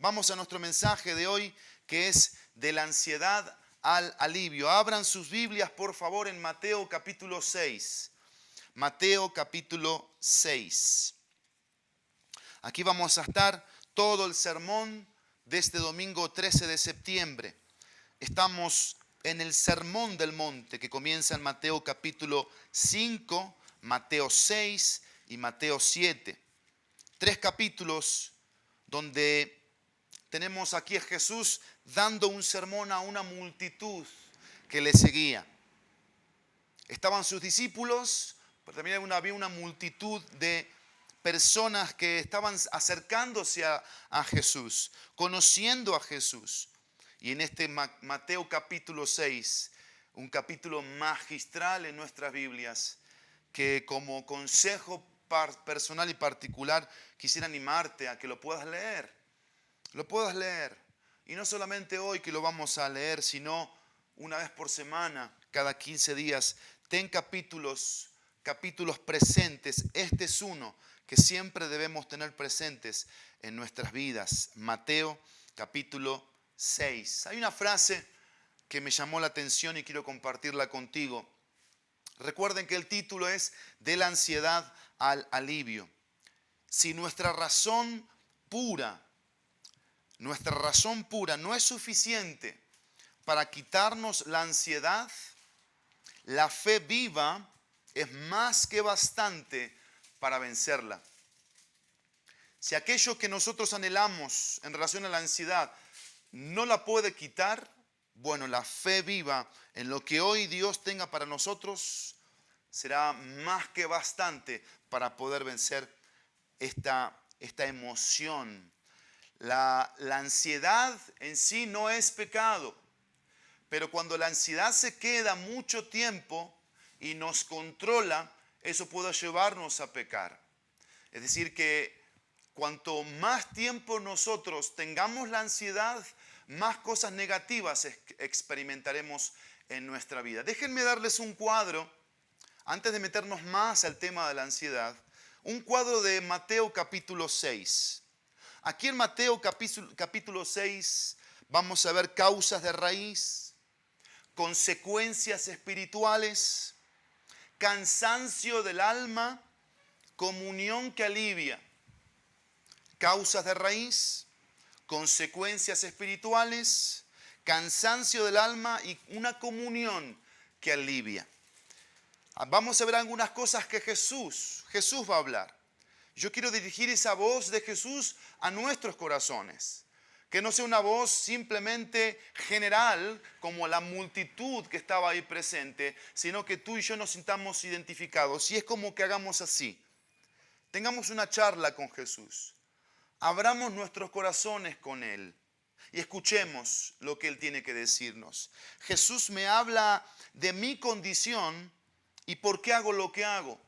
Vamos a nuestro mensaje de hoy, que es de la ansiedad al alivio. Abran sus Biblias, por favor, en Mateo capítulo 6. Mateo capítulo 6. Aquí vamos a estar todo el sermón de este domingo 13 de septiembre. Estamos en el Sermón del Monte, que comienza en Mateo capítulo 5, Mateo 6 y Mateo 7. 3 capítulos donde tenemos aquí a Jesús dando un sermón a una multitud que le seguía. Estaban sus discípulos, pero también había una multitud de personas que estaban acercándose a Jesús, conociendo a Jesús. Y en este Mateo capítulo 6, un capítulo magistral en nuestras Biblias, que como consejo personal y particular quisiera animarte a que lo puedas leer. Lo puedas leer. Y no solamente hoy que lo vamos a leer, sino una vez por semana, cada 15 días. Ten capítulos presentes. Este es uno que siempre debemos tener presentes en nuestras vidas. Mateo capítulo 6. Hay una frase que me llamó la atención y quiero compartirla contigo. Recuerden que el título es De la ansiedad al alivio. Si nuestra razón pura no es suficiente para quitarnos la ansiedad, la fe viva es más que bastante para vencerla. Si aquello que nosotros anhelamos en relación a la ansiedad no la puede quitar, bueno, la fe viva en lo que hoy Dios tenga para nosotros será más que bastante para poder vencer esta emoción. La ansiedad en sí no es pecado, pero cuando la ansiedad se queda mucho tiempo y nos controla, eso puede llevarnos a pecar. Es decir, que cuanto más tiempo nosotros tengamos la ansiedad, más cosas negativas experimentaremos en nuestra vida. Déjenme darles un cuadro, antes de meternos más al tema de la ansiedad, un cuadro de Mateo capítulo 6. Aquí en Mateo capítulo 6 vamos a ver causas de raíz, consecuencias espirituales, cansancio del alma, comunión que alivia. Causas de raíz, consecuencias espirituales, cansancio del alma y una comunión que alivia. Vamos a ver algunas cosas que Jesús va a hablar. Yo quiero dirigir esa voz de Jesús a nuestros corazones. Que no sea una voz simplemente general como la multitud que estaba ahí presente, sino que tú y yo nos sintamos identificados. Y es como que hagamos así. Tengamos una charla con Jesús. Abramos nuestros corazones con Él y escuchemos lo que Él tiene que decirnos. Jesús me habla de mi condición y por qué hago lo que hago.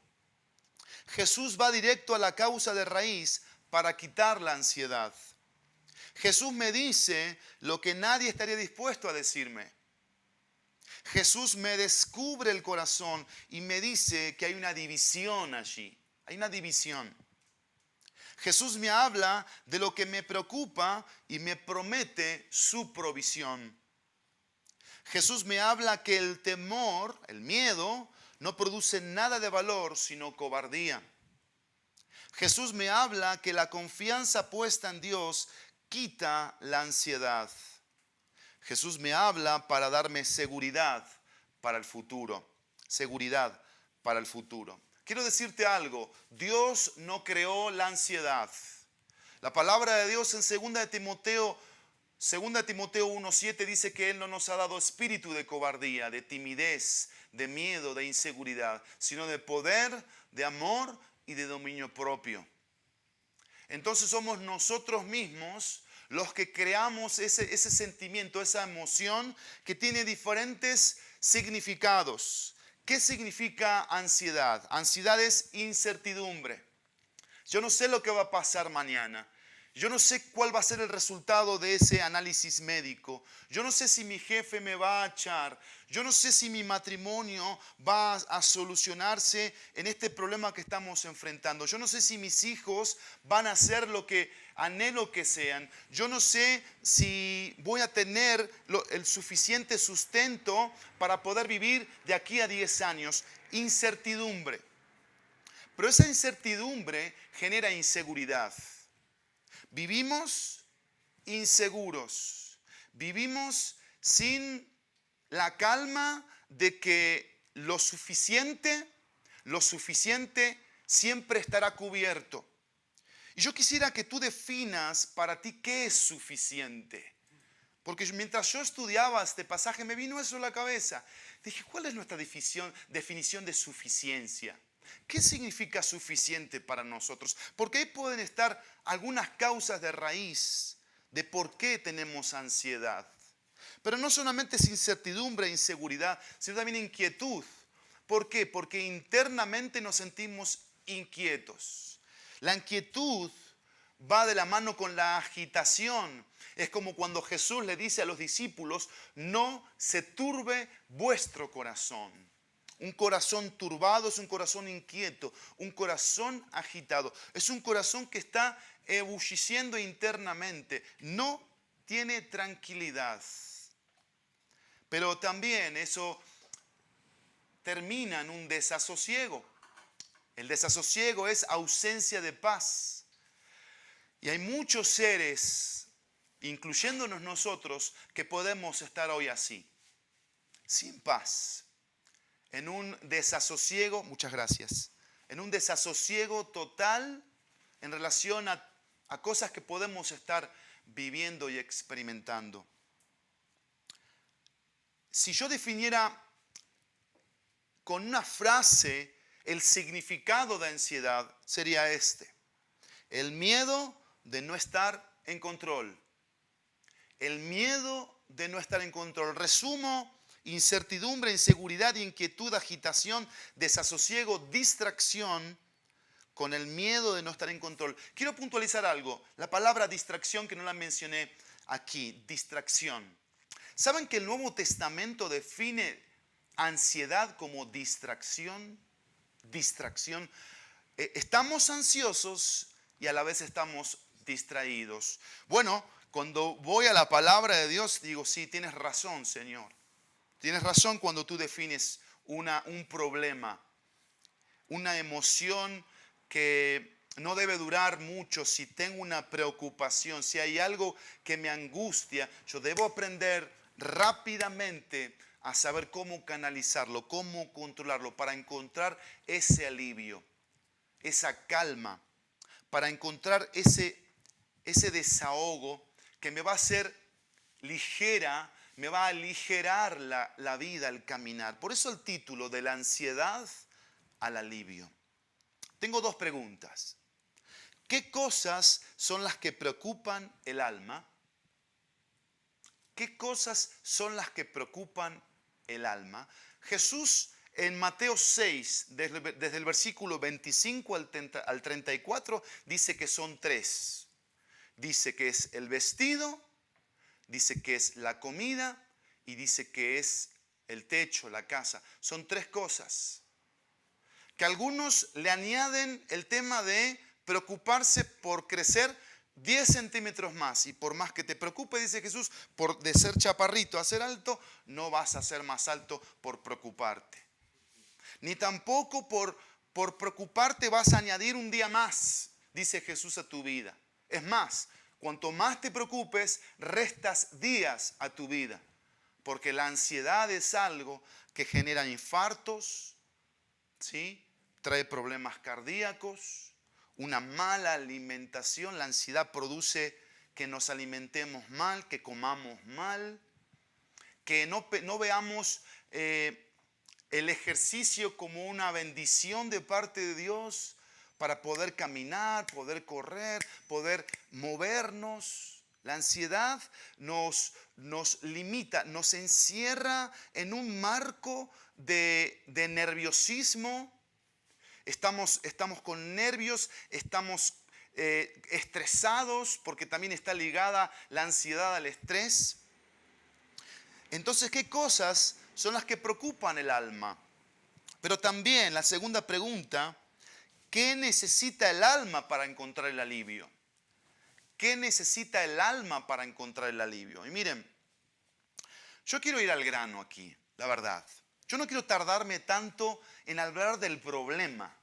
Jesús va directo a la causa de raíz para quitar la ansiedad. Jesús me dice lo que nadie estaría dispuesto a decirme. Jesús me descubre el corazón y me dice que hay una división allí. Hay una división. Jesús me habla de lo que me preocupa y me promete su provisión. Jesús me habla que el temor, el miedo, no produce nada de valor sino cobardía. Jesús me habla que la confianza puesta en Dios quita la ansiedad. Jesús me habla para darme seguridad para el futuro. Seguridad para el futuro. Quiero decirte algo, Dios no creó la ansiedad. La palabra de Dios en 2 Timoteo 1:7 dice que Él no nos ha dado espíritu de cobardía, de timidez, de miedo, de inseguridad, sino de poder, de amor y de dominio propio. Entonces somos nosotros mismos los que creamos ese sentimiento, esa emoción que tiene diferentes significados. ¿Qué significa ansiedad? Ansiedad es incertidumbre. Yo no sé lo que va a pasar mañana. Yo no sé cuál va a ser el resultado de ese análisis médico. Yo no sé si mi jefe me va a echar. Yo no sé si mi matrimonio va a solucionarse en este problema que estamos enfrentando. Yo no sé si mis hijos van a hacer lo que anhelo que sean. Yo no sé si voy a tener el suficiente sustento para poder vivir de aquí a 10 años. Incertidumbre. Pero esa incertidumbre genera inseguridad. Vivimos inseguros. Vivimos sin la calma de que lo suficiente siempre estará cubierto. Y yo quisiera que tú definas para ti qué es suficiente. Porque mientras yo estudiaba este pasaje me vino eso a la cabeza. Dije, ¿cuál es nuestra definición de suficiencia? ¿Qué significa suficiente para nosotros? Porque ahí pueden estar algunas causas de raíz de por qué tenemos ansiedad. Pero no solamente es incertidumbre e inseguridad, sino también inquietud. ¿Por qué? Porque internamente nos sentimos inquietos. La inquietud va de la mano con la agitación. Es como cuando Jesús le dice a los discípulos, no se turbe vuestro corazón. Un corazón turbado es un corazón inquieto, un corazón agitado. Es un corazón que está ebulliciendo internamente, no tiene tranquilidad. Pero también eso termina en un desasosiego. El desasosiego es ausencia de paz. Y hay muchos seres, incluyéndonos nosotros, que podemos estar hoy así, sin paz, en un desasosiego, muchas gracias, en un desasosiego total en relación a cosas que podemos estar viviendo y experimentando. Si yo definiera con una frase el significado de ansiedad, sería este: el miedo de no estar en control. El miedo de no estar en control. Resumo: incertidumbre, inseguridad, inquietud, agitación, desasosiego, distracción con el miedo de no estar en control. Quiero puntualizar algo. La palabra distracción, que no la mencioné aquí, distracción. ¿Saben que el Nuevo Testamento define ansiedad como distracción? Distracción. Estamos ansiosos y a la vez estamos distraídos. Bueno, cuando voy a la palabra de Dios, digo, sí, tienes razón, Señor. Tienes razón cuando tú defines un problema, una emoción que no debe durar mucho. Si tengo una preocupación, si hay algo que me angustia, yo debo aprender rápidamente a saber cómo canalizarlo, cómo controlarlo, para encontrar ese alivio, esa calma, para encontrar ese desahogo que me va a hacer ligera, me va a aligerar la vida, el caminar. Por eso el título, de la ansiedad al alivio. Tengo dos preguntas. ¿Qué cosas son las que preocupan el alma? ¿Qué cosas son las que preocupan el alma? Jesús en Mateo 6, desde el versículo 25 al 34, dice que son tres. Dice que es el vestido, dice que es la comida y dice que es el techo, la casa. Son tres cosas. Que algunos le añaden el tema de preocuparse por crecer 10 centímetros más. Y por más que te preocupe, dice Jesús, de ser chaparrito a ser alto, no vas a ser más alto por preocuparte. Ni tampoco por preocuparte vas a añadir un día más, dice Jesús, a tu vida. Es más, cuanto más te preocupes, restas días a tu vida. Porque la ansiedad es algo que genera infartos, ¿sí? Trae problemas cardíacos, una mala alimentación. La ansiedad produce que nos alimentemos mal, que comamos mal, que no veamos el ejercicio como una bendición de parte de Dios para poder caminar, poder correr, poder movernos. La ansiedad nos limita, nos encierra en un marco de nerviosismo. Estamos con nervios, estamos estresados, porque también está ligada la ansiedad al estrés. Entonces, ¿qué cosas son las que preocupan el alma? Pero también la segunda pregunta: ¿qué necesita el alma para encontrar el alivio? ¿qué necesita el alma para encontrar el alivio? Y miren, yo quiero ir al grano aquí, la verdad. Yo no quiero tardarme tanto en hablar del problema,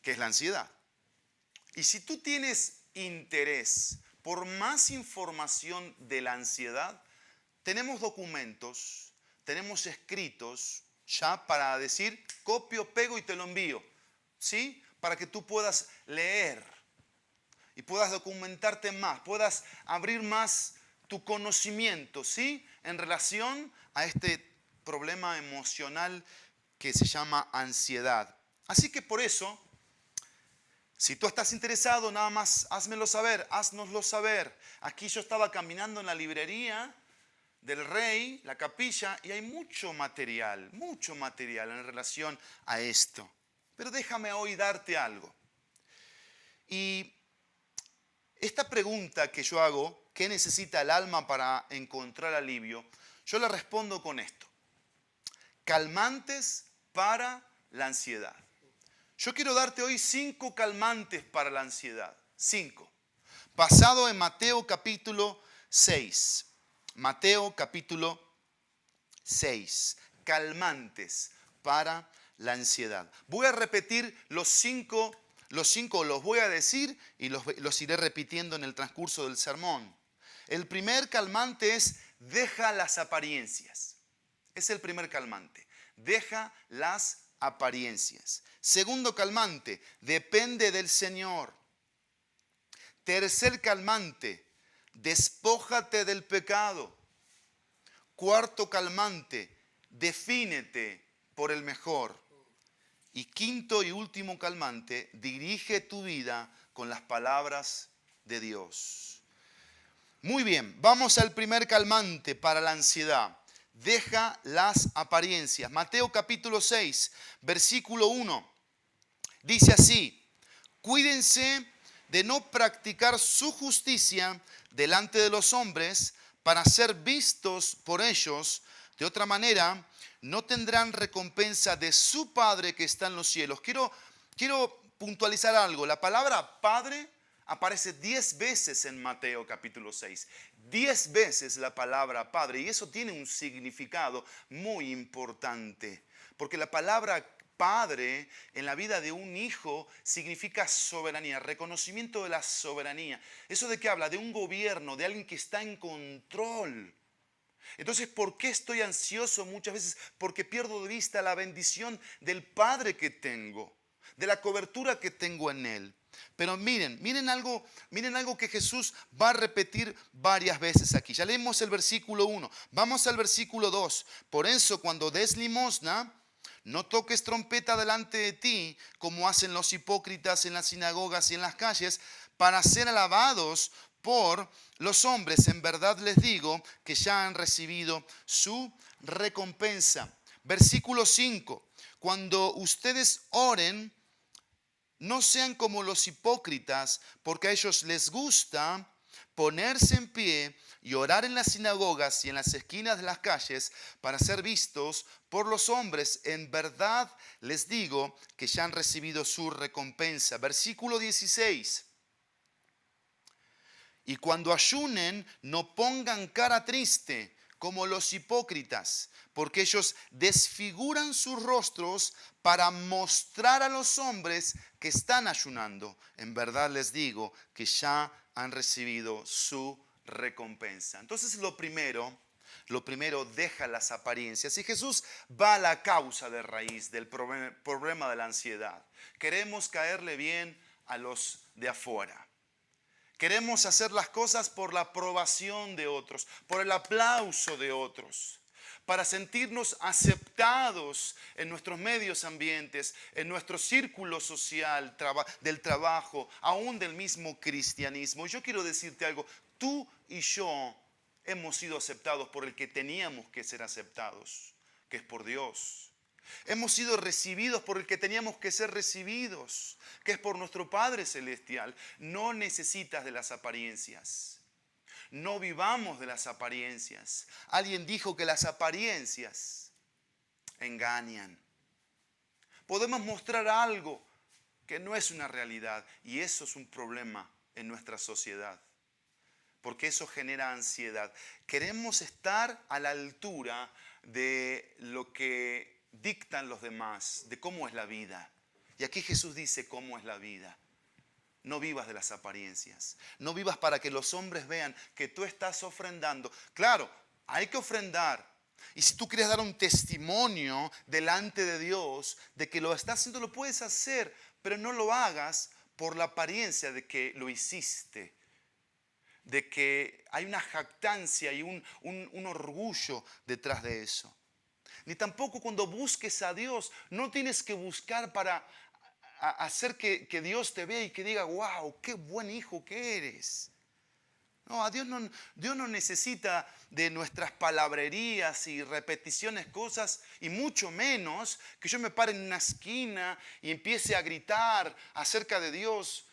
que es la ansiedad. Y si tú tienes interés por más información de la ansiedad, tenemos documentos, tenemos escritos ya para decir, copio, pego y te lo envío, ¿sí? Para que tú puedas leer y puedas documentarte más, puedas abrir más tu conocimiento, ¿sí? En relación a este problema emocional que se llama ansiedad. Así que por eso, si tú estás interesado, nada más házmelo saber, haznoslo saber. Aquí yo estaba caminando en la librería del Rey, la capilla, y hay mucho material en relación a esto. Pero déjame hoy darte algo. Y esta pregunta que yo hago, ¿qué necesita el alma para encontrar alivio? Yo la respondo con esto. Calmantes para la ansiedad. Yo quiero darte hoy 5 calmantes para la ansiedad. 5. Basado en Mateo capítulo 6. Mateo capítulo 6. Calmantes para la ansiedad. Voy a repetir los 5, los voy a decir y los iré repitiendo en el transcurso del sermón. El primer calmante es deja las apariencias. Es el primer calmante. Deja las apariencias. Segundo calmante, depende del Señor. Tercer calmante, despójate del pecado. Cuarto calmante, defínete por el mejor. Y quinto y último calmante, dirige tu vida con las palabras de Dios. Muy bien, vamos al primer calmante para la ansiedad. Deja las apariencias. Mateo capítulo 6, versículo 1. Dice así, cuídense de no practicar su justicia delante de los hombres para ser vistos por ellos. De otra manera, no tendrán recompensa de su Padre que está en los cielos. Quiero puntualizar algo. La palabra Padre aparece 10 veces en Mateo capítulo 6. 10 veces la palabra Padre. Y eso tiene un significado muy importante. Porque la palabra Padre en la vida de un hijo significa soberanía, reconocimiento de la soberanía. ¿Eso de qué habla? De un gobierno, de alguien que está en control. Entonces, ¿por qué estoy ansioso muchas veces? Porque pierdo de vista la bendición del Padre que tengo, de la cobertura que tengo en Él. Pero miren algo que Jesús va a repetir varias veces aquí. Ya leímos el versículo 1. Vamos al versículo 2. Por eso, cuando des limosna, no toques trompeta delante de ti, como hacen los hipócritas en las sinagogas y en las calles, para ser alabados por los hombres. En verdad les digo que ya han recibido su recompensa. Versículo 5. Cuando ustedes oren, no sean como los hipócritas, porque a ellos les gusta ponerse en pie y orar en las sinagogas y en las esquinas de las calles para ser vistos por los hombres. En verdad les digo que ya han recibido su recompensa. Versículo 16. Y cuando ayunen, no pongan cara triste como los hipócritas, porque ellos desfiguran sus rostros para mostrar a los hombres que están ayunando. En verdad les digo que ya han recibido su recompensa. Entonces lo primero, deja las apariencias. Y Jesús va a la causa de raíz del problema de la ansiedad. Queremos caerle bien a los de afuera. Queremos hacer las cosas por la aprobación de otros, por el aplauso de otros, para sentirnos aceptados en nuestros medios ambientes, en nuestro círculo social, del trabajo, aún del mismo cristianismo. Y yo quiero decirte algo, tú y yo hemos sido aceptados por el que teníamos que ser aceptados, que es por Dios. Hemos sido recibidos por el que teníamos que ser recibidos, que es por nuestro Padre Celestial. No necesitas de las apariencias. No vivamos de las apariencias. Alguien dijo que las apariencias engañan. Podemos mostrar algo que no es una realidad y eso es un problema en nuestra sociedad. porque eso genera ansiedad. Queremos estar a la altura de lo que dictan los demás, de cómo es la vida. Y aquí Jesús dice cómo es la vida. No vivas de las apariencias. No vivas para que los hombres vean que tú estás ofrendando. Claro, hay que ofrendar. Y si tú quieres dar un testimonio delante de Dios de que lo estás haciendo, lo puedes hacer, pero no lo hagas por la apariencia de que lo hiciste, de que hay una jactancia y un orgullo detrás de eso. Ni tampoco cuando busques a Dios, no tienes que buscar para hacer que Dios te vea y que diga, wow, qué buen hijo que eres. No, Dios no necesita de nuestras palabrerías y repeticiones, cosas, y mucho menos que yo me pare en una esquina y empiece a gritar acerca de Dios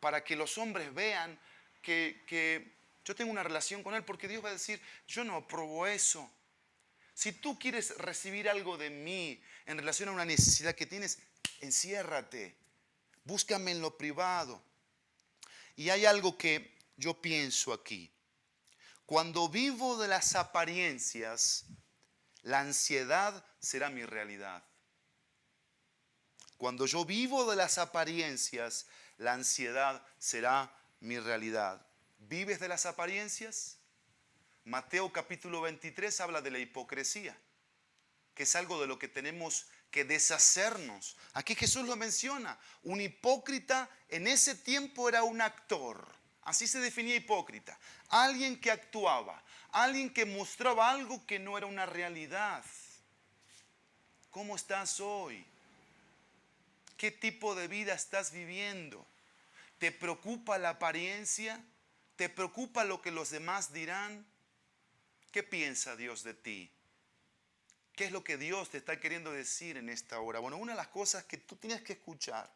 para que los hombres vean que yo tengo una relación con Él, porque Dios va a decir, yo no apruebo eso. Si tú quieres recibir algo de mí en relación a una necesidad que tienes, enciérrate, búscame en lo privado. Y hay algo que yo pienso aquí. Cuando vivo de las apariencias, la ansiedad será mi realidad. Cuando yo vivo de las apariencias, la ansiedad será mi realidad. ¿Vives de las apariencias? Mateo capítulo 23 habla de la hipocresía, que es algo de lo que tenemos que deshacernos. Aquí Jesús lo menciona. Un hipócrita en ese tiempo era un actor. Así se definía hipócrita. Alguien que actuaba, alguien que mostraba algo que no era una realidad. ¿Cómo estás hoy? ¿Qué tipo de vida estás viviendo? ¿Te preocupa la apariencia? ¿Te preocupa lo que los demás dirán? ¿Qué piensa Dios de ti? ¿Qué es lo que Dios te está queriendo decir en esta hora? Bueno, una de las cosas que tú tienes que escuchar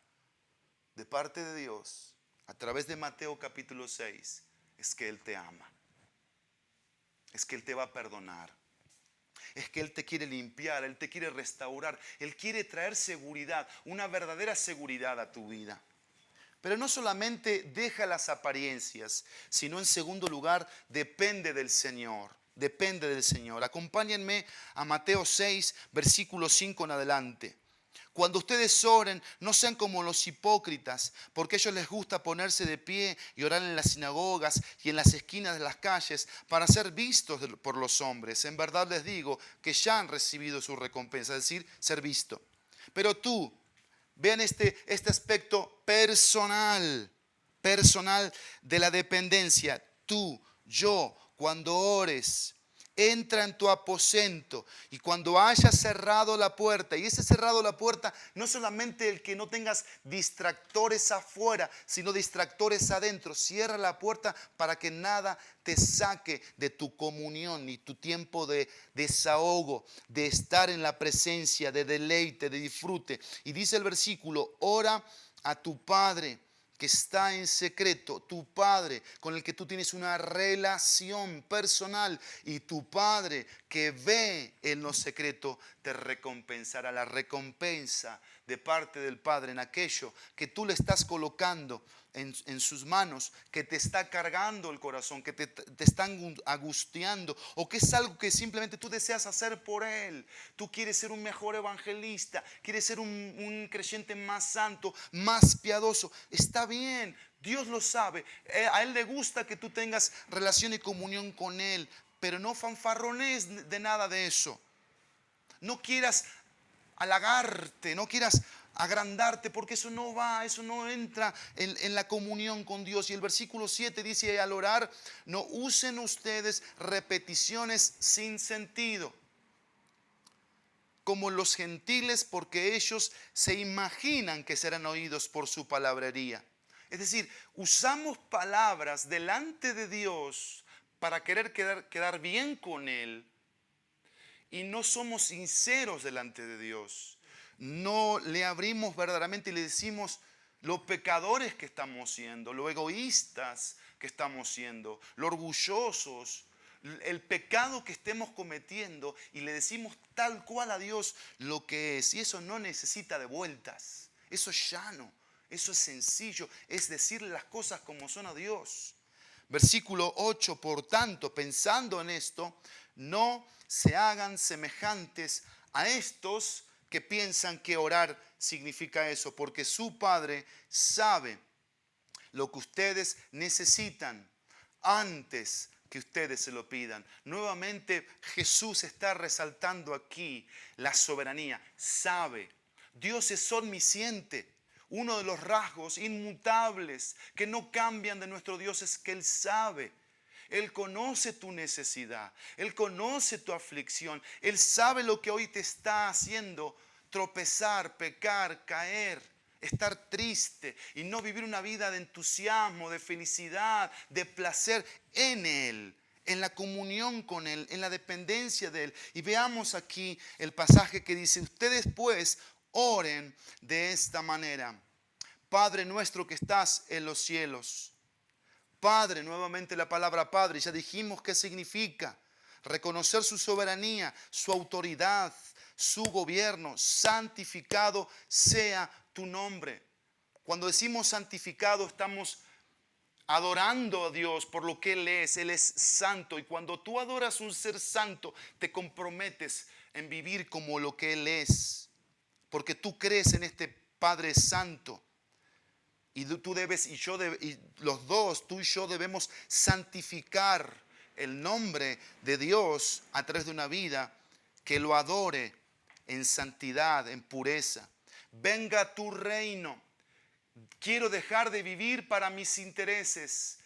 de parte de Dios a través de Mateo capítulo 6 es que Él te ama. Es que Él te va a perdonar. Es que Él te quiere limpiar, Él te quiere restaurar. Él quiere traer seguridad, una verdadera seguridad a tu vida. Pero no solamente deja las apariencias, sino en segundo lugar depende del Señor. Depende del Señor. Acompáñenme a Mateo 6, versículo 5 en adelante. Cuando ustedes oren, no sean como los hipócritas, porque a ellos les gusta ponerse de pie y orar en las sinagogas y en las esquinas de las calles para ser vistos por los hombres. En verdad les digo que ya han recibido su recompensa, es decir, ser visto. Pero tú, vean este aspecto personal de la dependencia. Tú, yo, cuando ores, entra en tu aposento y cuando hayas cerrado la puerta, y ese cerrado la puerta no solamente el que no tengas distractores afuera, sino distractores adentro. Cierra la puerta para que nada te saque de tu comunión ni tu tiempo de desahogo, de estar en la presencia, de deleite, de disfrute. Y dice el versículo, ora a tu Padre que está en secreto, tu Padre con el que tú tienes una relación personal, y tu Padre que ve en lo secreto te recompensará. La recompensa de parte del Padre en aquello que tú le estás colocando en sus manos, que te está cargando el corazón, que te están angustiando, o que es algo que simplemente tú deseas hacer por Él. Tú quieres ser un mejor evangelista, quieres ser un creyente más santo, más piadoso. Está bien, Dios lo sabe. A Él le gusta que tú tengas relación y comunión con Él, pero no fanfarrones de nada de eso. No quieras halagarte, no quieras agrandarte, porque eso no va, eso no entra en la comunión con Dios. Y el versículo 7 dice, al orar, no usen ustedes repeticiones sin sentido, como los gentiles, porque ellos se imaginan que serán oídos por su palabrería. Es decir, usamos palabras delante de Dios para querer quedar bien con Él, y no somos sinceros delante de Dios. No le abrimos verdaderamente y le decimos lo pecadores que estamos siendo, lo egoístas que estamos siendo, lo orgullosos, el pecado que estemos cometiendo, y le decimos tal cual a Dios lo que es. Y eso no necesita de vueltas. Eso es llano, eso es sencillo, es decirle las cosas como son a Dios. Versículo 8, por tanto, pensando en esto, no se hagan semejantes a estos que piensan que orar significa eso, porque su Padre sabe lo que ustedes necesitan antes que ustedes se lo pidan. Nuevamente Jesús está resaltando aquí la soberanía. Sabe. Dios es omnisciente. Uno de los rasgos inmutables que no cambian de nuestro Dios es que Él sabe. Él conoce tu necesidad. Él conoce tu aflicción. Él sabe lo que hoy te está haciendo tropezar, pecar, caer, estar triste y no vivir una vida de entusiasmo, de felicidad, de placer en Él, en la comunión con Él, en la dependencia de Él. Y veamos aquí el pasaje que dice: ustedes pues oren de esta manera: Padre nuestro que estás en los cielos. Padre, nuevamente la palabra Padre, ya dijimos qué significa. Reconocer su soberanía, su autoridad, su gobierno. Santificado sea tu nombre. Cuando decimos santificado, estamos adorando a Dios por lo que Él es. Él es santo. Y cuando tú adoras un ser santo, te comprometes en vivir como lo que Él es. Porque tú crees en este Padre Santo. Y tú debes, y los dos, tú y yo debemos santificar el nombre de Dios a través de una vida que lo adore en santidad, en pureza. Venga tu reino. Quiero dejar de vivir para mis intereses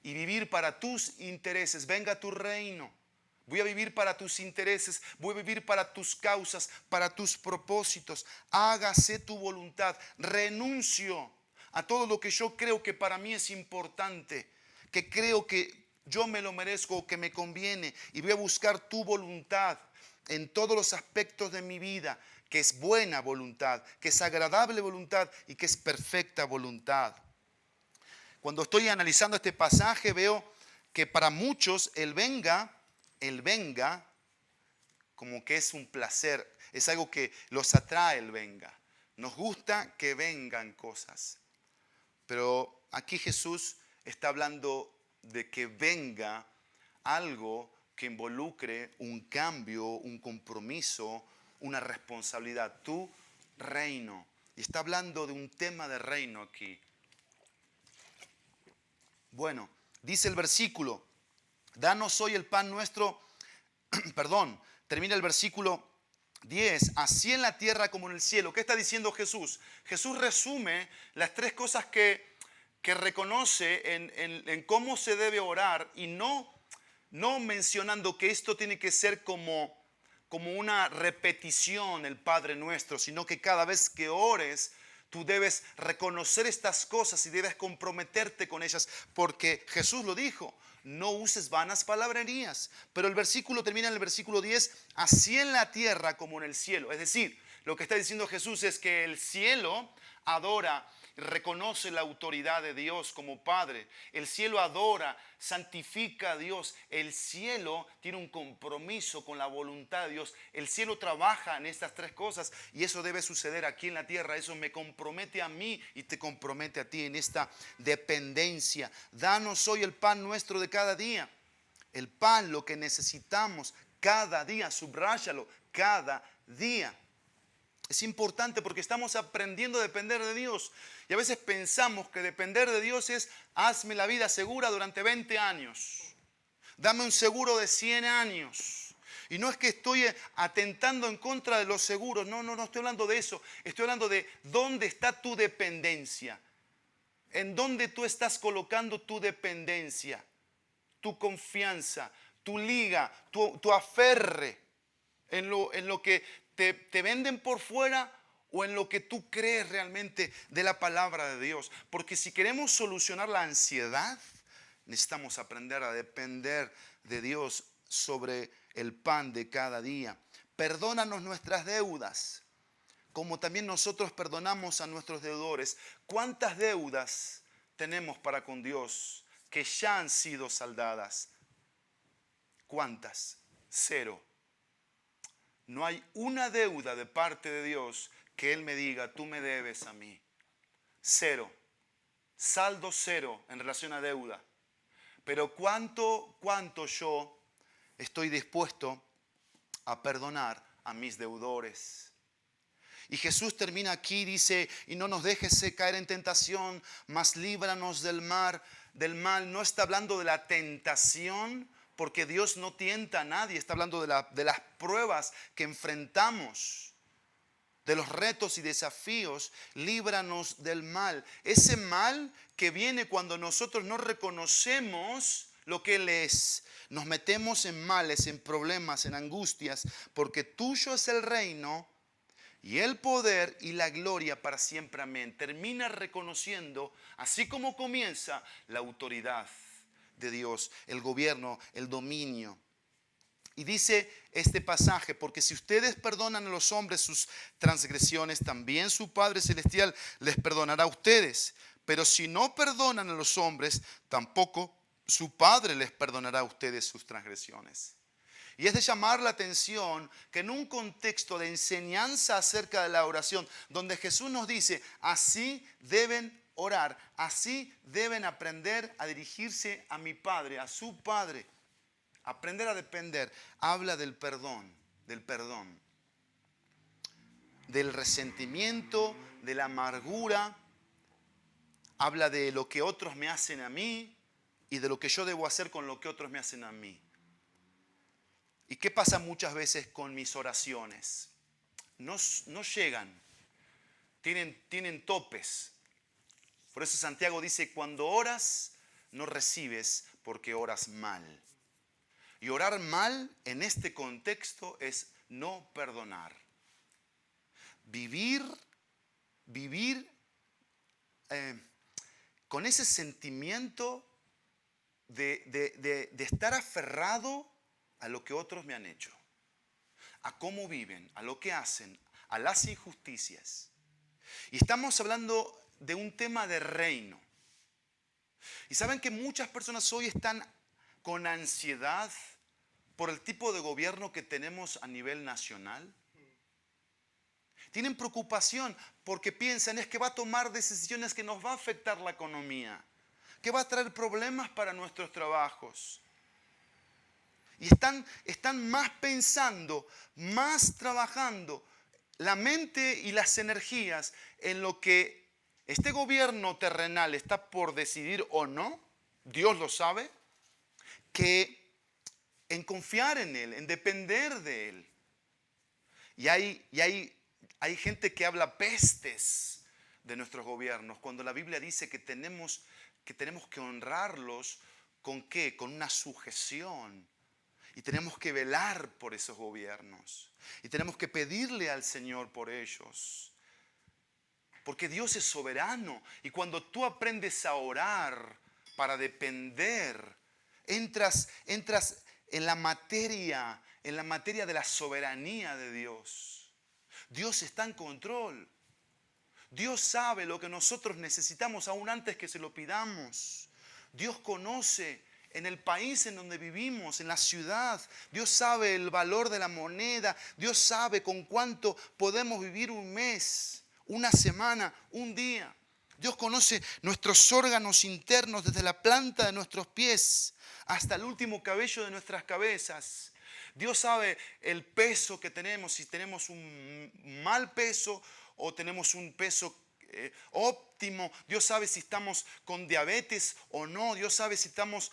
y vivir para tus intereses. Venga tu reino. Voy a vivir para tus intereses, voy a vivir para tus causas, para tus propósitos. Hágase tu voluntad. Renuncio a todo lo que yo creo que para mí es importante, que creo que yo me lo merezco o que me conviene, y voy a buscar tu voluntad en todos los aspectos de mi vida, que es buena voluntad, que es agradable voluntad y que es perfecta voluntad. Cuando estoy analizando este pasaje veo que para muchos el venga, como que es un placer, es algo que los atrae el venga. Nos gusta que vengan cosas. Pero aquí Jesús está hablando de que venga algo que involucre un cambio, un compromiso, una responsabilidad. Tu reino. Y está hablando de un tema de reino aquí. Bueno, dice el versículo: danos hoy el pan nuestro, perdón, termina el versículo 10, así en la tierra como en el cielo. ¿Qué está diciendo Jesús? Jesús resume las tres cosas que reconoce en cómo se debe orar, y no mencionando que esto tiene que ser como una repetición el Padre Nuestro, sino que cada vez que ores, tú debes reconocer estas cosas y debes comprometerte con ellas, porque Jesús lo dijo: no uses vanas palabrerías. Pero el versículo termina en el versículo 10, así en la tierra como en el cielo. Es decir, lo que está diciendo Jesús es que el cielo adora, reconoce la autoridad de Dios como Padre. El cielo adora, santifica a Dios. El cielo tiene un compromiso con la voluntad de Dios. El cielo trabaja en estas tres cosas, y eso debe suceder aquí en la tierra. Eso me compromete a mí y te compromete a ti en esta dependencia. Danos hoy el pan nuestro de cada día. El pan, lo que necesitamos cada día, subráyalo, cada día. Es importante porque estamos aprendiendo a depender de Dios. Y a veces pensamos que depender de Dios es: hazme la vida segura durante 20 años. Dame un seguro de 100 años. Y no es que estoy atentando en contra de los seguros. No estoy hablando de eso. Estoy hablando de dónde está tu dependencia. En dónde tú estás colocando tu dependencia, tu confianza, tu liga, tu aferre. En lo que te venden por fuera, o en lo que tú crees realmente de la palabra de Dios. Porque si queremos solucionar la ansiedad, necesitamos aprender a depender de Dios sobre el pan de cada día. Perdónanos nuestras deudas, como también nosotros perdonamos a nuestros deudores. ¿Cuántas deudas tenemos para con Dios que ya han sido saldadas? ¿Cuántas? 0. No hay una deuda de parte de Dios que Él me diga: tú me debes a mí. 0. Saldo 0 en relación a deuda. Pero cuánto yo estoy dispuesto a perdonar a mis deudores. Y Jesús termina aquí, dice, y no nos dejes caer en tentación, mas líbranos del mal. No está hablando de la tentación, porque Dios no tienta a nadie. Está hablando de las pruebas que enfrentamos, de los retos y desafíos. Líbranos del mal. Ese mal que viene cuando nosotros no reconocemos lo que Él es. Nos metemos en males, en problemas, en angustias, porque tuyo es el reino y el poder y la gloria para siempre. Amén. Termina reconociendo, así como comienza, la autoridad de Dios, el gobierno, el dominio. Y dice este pasaje, porque si ustedes perdonan a los hombres sus transgresiones, también su Padre Celestial les perdonará a ustedes. Pero si no perdonan a los hombres, tampoco su Padre les perdonará a ustedes sus transgresiones. Y es de llamar la atención que en un contexto de enseñanza acerca de la oración, donde Jesús nos dice, así deben orar, así deben aprender a dirigirse a mi Padre, a su Padre. Aprender a depender, habla del perdón, del resentimiento, de la amargura, habla de lo que otros me hacen a mí y de lo que yo debo hacer con lo que otros me hacen a mí. ¿Y qué pasa muchas veces con mis oraciones? No llegan, tienen topes. Por eso Santiago dice, cuando oras, no recibes porque oras mal. Y orar mal en este contexto es no perdonar. Vivir con ese sentimiento de estar aferrado a lo que otros me han hecho, a cómo viven, a lo que hacen, a las injusticias. Y estamos hablando de un tema de reino. Y saben que muchas personas hoy están con ansiedad por el tipo de gobierno que tenemos a nivel nacional. Tienen preocupación porque piensan es que va a tomar decisiones que nos va a afectar la economía, que va a traer problemas para nuestros trabajos. Y están más pensando, más trabajando la mente y las energías en lo que este gobierno terrenal está por decidir o no, Dios lo sabe, que en confiar en Él, en depender de Él. Y hay gente que habla pestes de nuestros gobiernos, cuando la Biblia dice que tenemos que honrarlos. ¿Con qué? Con una sujeción. Y tenemos que velar por esos gobiernos. Y tenemos que pedirle al Señor por ellos. Porque Dios es soberano. Y cuando tú aprendes a orar para depender, entras en la materia de la soberanía de Dios. Dios está en control. Dios sabe lo que nosotros necesitamos aún antes que se lo pidamos. Dios conoce en el país en donde vivimos, en la ciudad. Dios sabe el valor de la moneda. Dios sabe con cuánto podemos vivir un mes, una semana, un día. Dios conoce nuestros órganos internos desde la planta de nuestros pies hasta el último cabello de nuestras cabezas. Dios sabe el peso que tenemos, si tenemos un mal peso o tenemos un peso óptimo. Dios sabe si estamos con diabetes o no. Dios sabe si estamos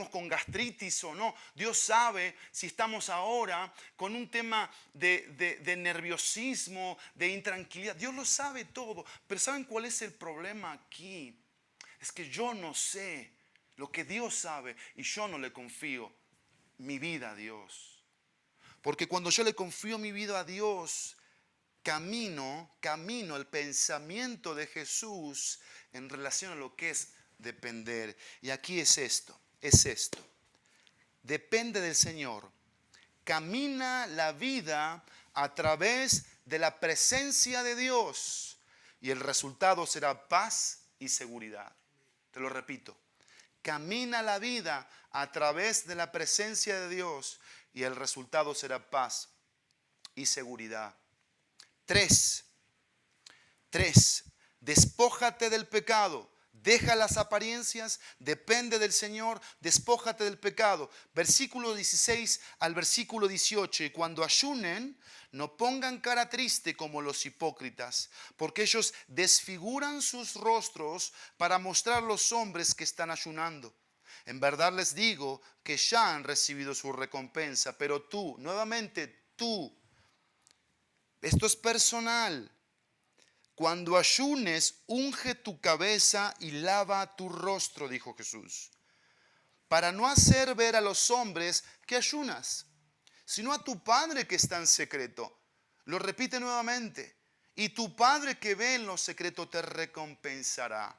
con gastritis o no. Dios sabe si estamos ahora con un tema de nerviosismo, de intranquilidad. Dios lo sabe todo. Pero ¿saben cuál es el problema aquí? Es que yo no sé lo que Dios sabe y yo no le confío mi vida a Dios. Porque cuando yo le confío mi vida a Dios, camino el pensamiento de Jesús en relación a lo que es depender. Y aquí es esto. Depende del Señor. Camina la vida a través de la presencia de Dios. Y el resultado será paz y seguridad. Te lo repito. Camina la vida a través de la presencia de Dios. Y el resultado será paz y seguridad. 3. Despójate del pecado. Deja las apariencias, depende del Señor, despójate del pecado. Versículo 16 al versículo 18. Y cuando ayunen, no pongan cara triste como los hipócritas, porque ellos desfiguran sus rostros para mostrar a los hombres que están ayunando. En verdad les digo que ya han recibido su recompensa, pero tú, nuevamente tú, esto es personal. Cuando ayunes, unge tu cabeza y lava tu rostro, dijo Jesús, para no hacer ver a los hombres que ayunas, sino a tu Padre que está en secreto. Lo repite nuevamente. Y tu Padre que ve en lo secreto te recompensará.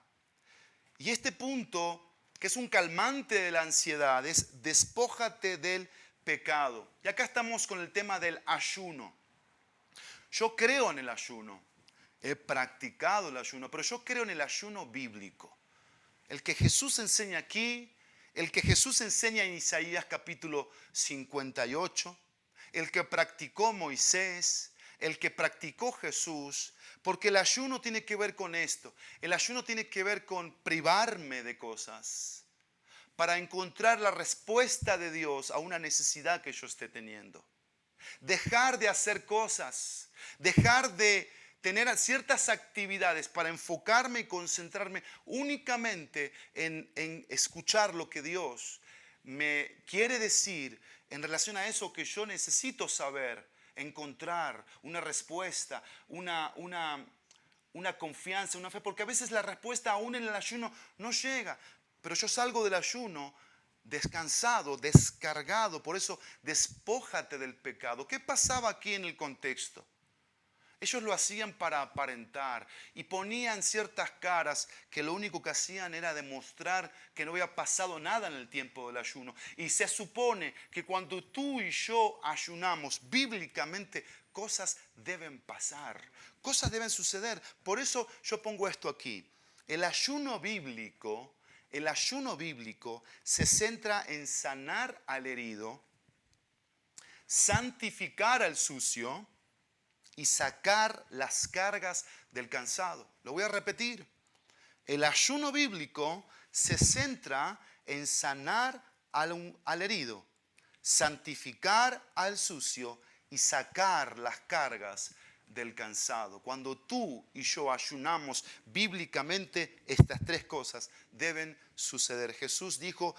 Y este punto, que es un calmante de la ansiedad, es despójate del pecado. Y acá estamos con el tema del ayuno. Yo creo en el ayuno. He practicado el ayuno, pero yo creo en el ayuno bíblico. El que Jesús enseña aquí, el que Jesús enseña en Isaías capítulo 58, el que practicó Moisés, el que practicó Jesús, porque el ayuno tiene que ver con esto. El ayuno tiene que ver con privarme de cosas para encontrar la respuesta de Dios a una necesidad que yo esté teniendo. Dejar de hacer cosas, dejar de tener ciertas actividades para enfocarme y concentrarme únicamente en escuchar lo que Dios me quiere decir en relación a eso que yo necesito saber, encontrar una respuesta, una confianza, una fe, porque a veces la respuesta aún en el ayuno no llega, pero yo salgo del ayuno descansado, descargado. Por eso despójate del pecado. ¿Qué pasaba aquí en el contexto? Ellos lo hacían para aparentar y ponían ciertas caras que lo único que hacían era demostrar que no había pasado nada en el tiempo del ayuno. Y se supone que cuando tú y yo ayunamos bíblicamente, cosas deben pasar, cosas deben suceder. Por eso yo pongo esto aquí. El ayuno bíblico se centra en sanar al herido, santificar al sucio y sacar las cargas del cansado. Lo voy a repetir. El ayuno bíblico se centra en sanar al herido, santificar al sucio y sacar las cargas del cansado. Cuando tú y yo ayunamos bíblicamente, estas tres cosas deben suceder. Jesús dijo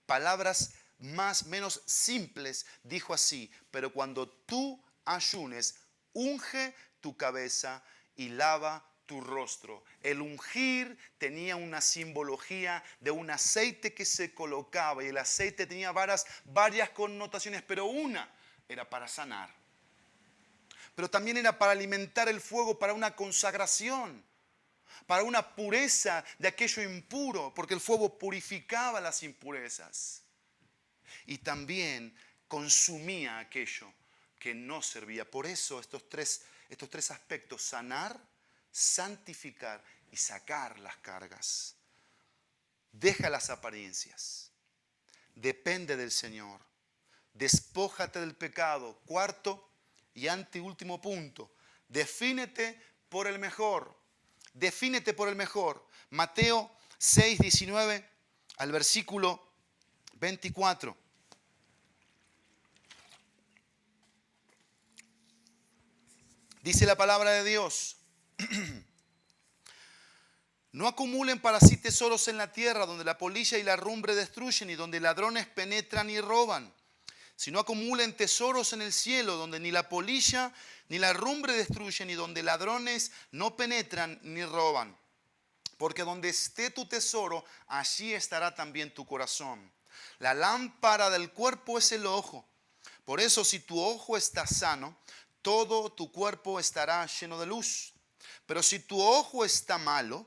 palabras menos simples, dijo así: pero cuando tú ayunes, unge tu cabeza y lava tu rostro. El ungir tenía una simbología de un aceite que se colocaba, y el aceite tenía varias connotaciones, pero una era para sanar. Pero también era para alimentar el fuego, para una consagración, para una pureza de aquello impuro, porque el fuego purificaba las impurezas. Y también consumía aquello que no servía. Por eso estos tres aspectos: sanar, santificar y sacar las cargas. Deja las apariencias. Depende del Señor. Despójate del pecado. Cuarto y anteúltimo punto: defínete por el mejor. Defínete por el mejor. Mateo 6, 19 al versículo 24. Dice la palabra de Dios: no acumulen para sí tesoros en la tierra, donde la polilla y la rumbre destruyen y donde ladrones penetran y roban, sino acumulen tesoros en el cielo, donde ni la polilla ni la rumbre destruyen y donde ladrones no penetran ni roban. Porque donde esté tu tesoro, allí estará también tu corazón. La lámpara del cuerpo es el ojo. Por eso, si tu ojo está sano, todo tu cuerpo estará lleno de luz. Pero si tu ojo está malo,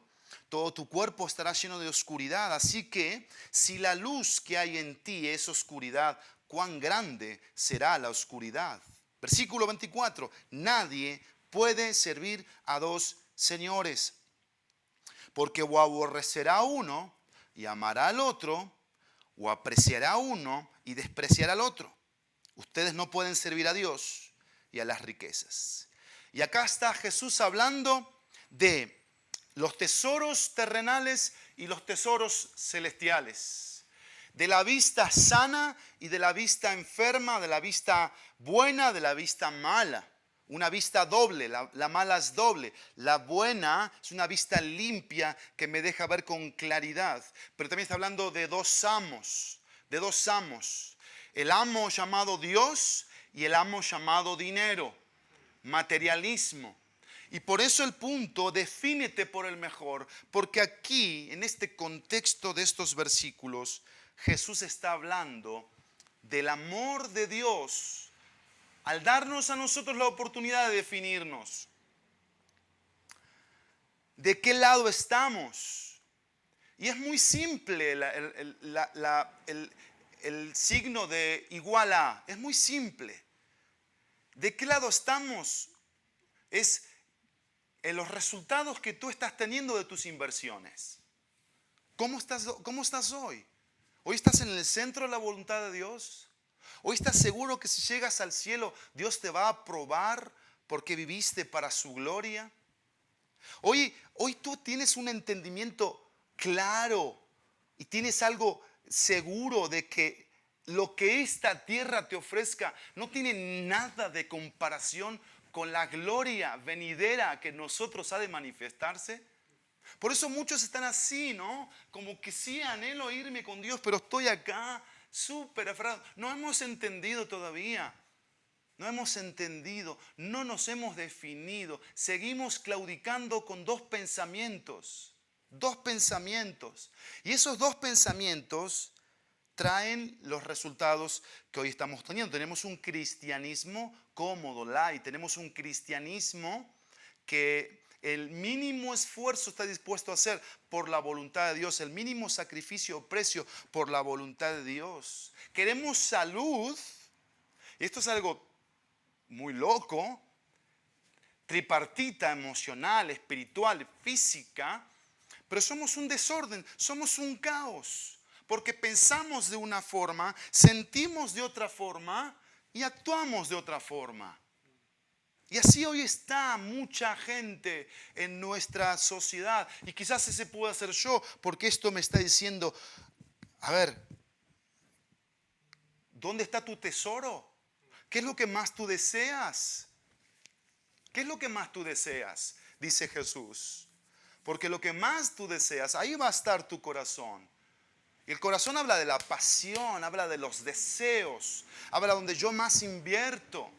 todo tu cuerpo estará lleno de oscuridad. Así que, si la luz que hay en ti es oscuridad, cuán grande será la oscuridad. Versículo 24. Nadie puede servir a dos señores, porque o aborrecerá a uno y amará al otro, o apreciará a uno y despreciará al otro. Ustedes no pueden servir a Dios y a las riquezas. Y acá está Jesús hablando de los tesoros terrenales y los tesoros celestiales. De la vista sana y de la vista enferma, de la vista buena, de la vista mala. Una vista doble, la mala es doble. La buena es una vista limpia que me deja ver con claridad. Pero también está hablando de dos amos, de dos amos. El amo llamado Dios y el amo llamado dinero, materialismo. Y por eso el punto, defínete por el mejor, porque aquí, en este contexto de estos versículos, Jesús está hablando del amor de Dios al darnos a nosotros la oportunidad de definirnos. ¿De qué lado estamos? Y es muy simple el signo de igual a, es muy simple. ¿De qué lado estamos? Es en los resultados que tú estás teniendo de tus inversiones. ¿Cómo estás hoy? ¿Hoy estás en el centro de la voluntad de Dios? ¿Hoy estás seguro que si llegas al cielo Dios te va a aprobar porque viviste para su gloria? Hoy tú tienes un entendimiento claro y tienes algo seguro de que lo que esta tierra te ofrezca no tiene nada de comparación con la gloria venidera que en nosotros ha de manifestarse. Por eso muchos están así, ¿no? Como que sí anhelo irme con Dios, pero estoy acá súper aferrado. No hemos entendido todavía. No hemos entendido, no nos hemos definido. Seguimos claudicando con dos pensamientos. Dos pensamientos. Y esos dos pensamientos traen los resultados que hoy estamos teniendo. Tenemos un cristianismo cómodo, light. Tenemos un cristianismo que el mínimo esfuerzo está dispuesto a hacer por la voluntad de Dios. El mínimo sacrificio o precio por la voluntad de Dios. Queremos salud. Y esto es algo muy loco. Tripartita, emocional, espiritual, física. Pero somos un desorden, somos un caos. Porque pensamos de una forma, sentimos de otra forma y actuamos de otra forma. Y así hoy está mucha gente en nuestra sociedad. Y quizás ese pueda ser yo, porque esto me está diciendo, a ver, ¿dónde está tu tesoro? ¿Qué es lo que más tú deseas? ¿Qué es lo que más tú deseas? Dice Jesús. Porque lo que más tú deseas, ahí va a estar tu corazón. Y el corazón habla de la pasión, habla de los deseos, habla donde yo más invierto.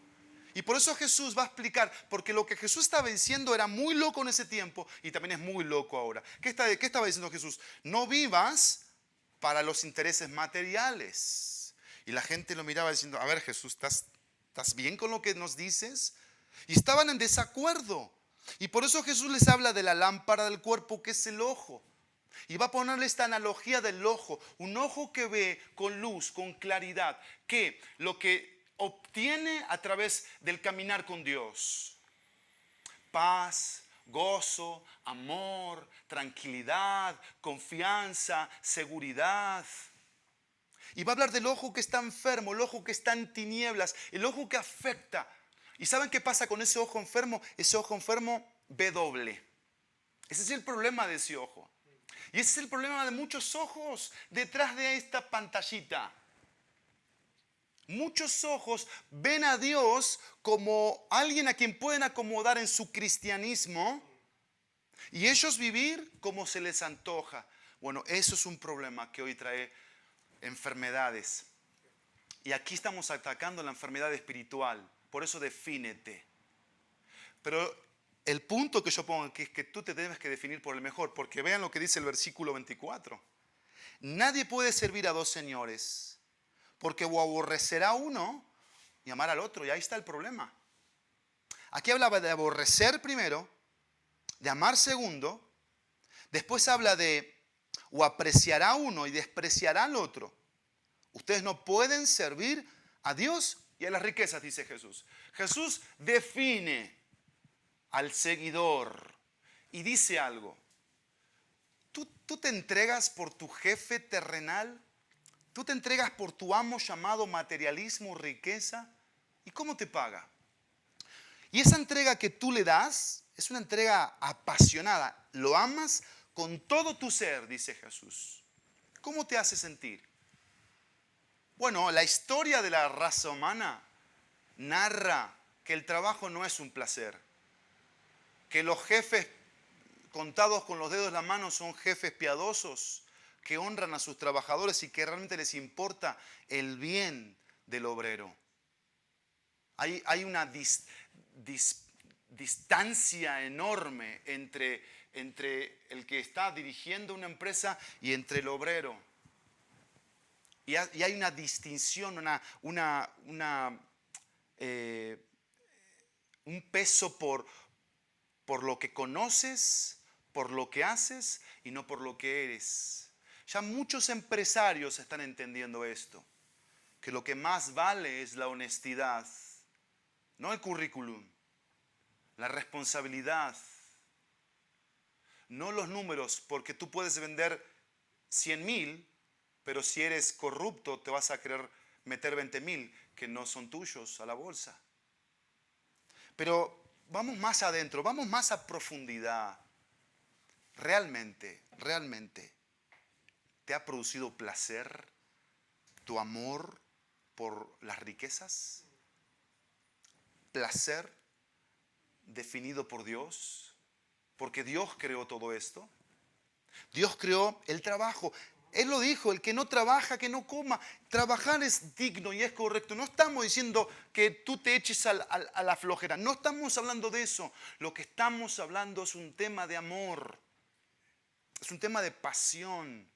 Y por eso Jesús va a explicar, porque lo que Jesús estaba diciendo era muy loco en ese tiempo y también es muy loco ahora. ¿Qué estaba diciendo Jesús? No vivas para los intereses materiales. Y la gente lo miraba diciendo, a ver Jesús, ¿estás bien con lo que nos dices? Y estaban en desacuerdo. Y por eso Jesús les habla de la lámpara del cuerpo, que es el ojo. Y va a ponerle esta analogía del ojo. Un ojo que ve con luz, con claridad, que lo que obtiene a través del caminar con Dios. Paz, gozo, amor, tranquilidad, confianza, seguridad. Y va a hablar del ojo que está enfermo, el ojo que está en tinieblas, el ojo que afecta. ¿Y saben qué pasa con ese ojo enfermo? Ese ojo enfermo ve doble. Ese es el problema de ese ojo. Y ese es el problema de muchos ojos detrás de esta pantallita. Muchos ojos ven a Dios como alguien a quien pueden acomodar en su cristianismo y ellos vivir como se les antoja. Bueno, eso es un problema que hoy trae enfermedades. Y aquí estamos atacando la enfermedad espiritual. Por eso defínete. Pero el punto que yo pongo aquí es que tú te debes que definir por el mejor. Porque vean lo que dice el versículo 24. Nadie puede servir a dos señores. Porque o aborrecerá a uno y amar al otro. Y ahí está el problema. Aquí hablaba de aborrecer primero, de amar segundo. Después habla de o apreciará a uno y despreciará al otro. Ustedes no pueden servir a Dios y a las riquezas, dice Jesús. Jesús define al seguidor y dice algo. ¿Tú te entregas por tu jefe terrenal? ¿Tú te entregas por tu amo llamado materialismo, riqueza? ¿Y cómo te paga? Y esa entrega que tú le das es una entrega apasionada. Lo amas con todo tu ser, dice Jesús. ¿Cómo te hace sentir? Bueno, la historia de la raza humana narra que el trabajo no es un placer, que los jefes contados con los dedos de la mano son jefes piadosos, que honran a sus trabajadores y que realmente les importa el bien del obrero. Hay una distancia enorme entre el que está dirigiendo una empresa y entre el obrero. Y hay una distinción, un peso por lo que conoces, por lo que haces y no por lo que eres. Ya muchos empresarios están entendiendo esto, que lo que más vale es la honestidad, no el currículum, la responsabilidad, no los números, porque tú puedes vender 100,000, pero si eres corrupto te vas a querer meter 20,000 que no son tuyos a la bolsa. Pero vamos más adentro, vamos más a profundidad. Realmente, ¿te ha producido placer tu amor por las riquezas? ¿Placer definido por Dios? Porque Dios creó todo esto. Dios creó el trabajo. Él lo dijo, el que no trabaja, que no coma. Trabajar es digno y es correcto. No estamos diciendo que tú te eches a la flojera. No estamos hablando de eso. Lo que estamos hablando es un tema de amor. Es un tema de pasión.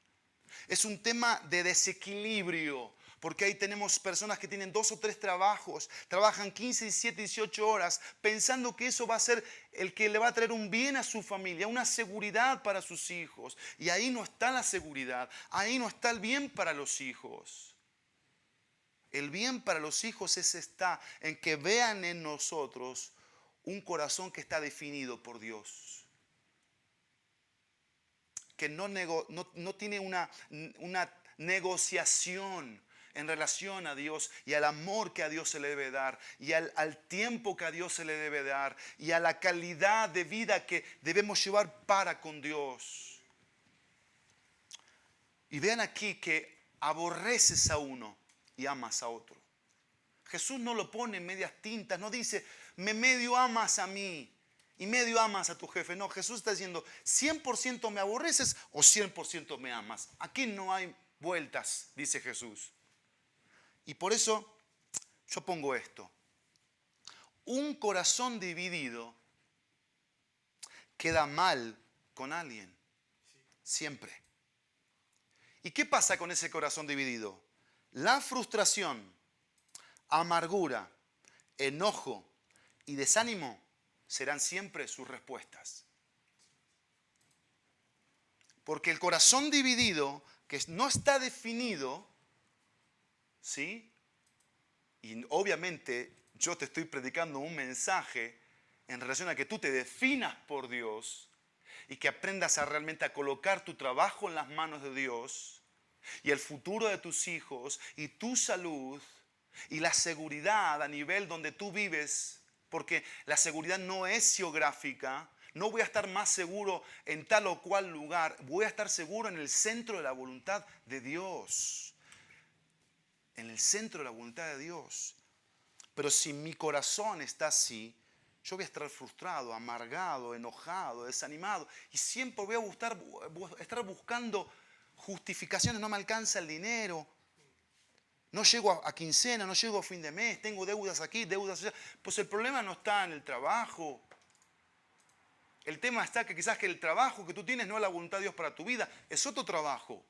Es un tema de desequilibrio. Porque ahí tenemos personas que tienen 2 o 3 trabajos, trabajan 15, 17, 18 horas, pensando que eso va a ser el que le va a traer un bien a su familia, una seguridad para sus hijos. Y ahí no está la seguridad, ahí no está el bien para los hijos. El bien para los hijos está en que vean en nosotros un corazón que está definido por Dios. Que no tiene una negociación en relación a Dios y al amor que a Dios se le debe dar y al tiempo que a Dios se le debe dar y a la calidad de vida que debemos llevar para con Dios. Y vean aquí que aborreces a uno y amas a otro. Jesús no lo pone en medias tintas, no dice, me medio amas a mí y medio amas a tu jefe. No, Jesús está diciendo, 100% me aborreces o 100% me amas. Aquí no hay vueltas, dice Jesús. Y por eso yo pongo esto. Un corazón dividido queda mal con alguien. Siempre. ¿Y qué pasa con ese corazón dividido? La frustración, amargura, enojo y desánimo serán siempre sus respuestas. Porque el corazón dividido, que no está definido, ¿sí? Y obviamente yo te estoy predicando un mensaje en relación a que tú te definas por Dios y que aprendas realmente a colocar tu trabajo en las manos de Dios y el futuro de tus hijos y tu salud y la seguridad a nivel donde tú vives, porque la seguridad no es geográfica. No voy a estar más seguro en tal o cual lugar, voy a estar seguro en el centro de la voluntad de Dios. En el centro de la voluntad de Dios. Pero si mi corazón está así, yo voy a estar frustrado, amargado, enojado, desanimado. Y siempre voy a estar buscando justificaciones. No me alcanza el dinero. No llego a quincena, no llego a fin de mes. Tengo deudas aquí, deudas allá. Pues el problema no está en el trabajo. El tema está que quizás que el trabajo que tú tienes no es la voluntad de Dios para tu vida. Es otro trabajo.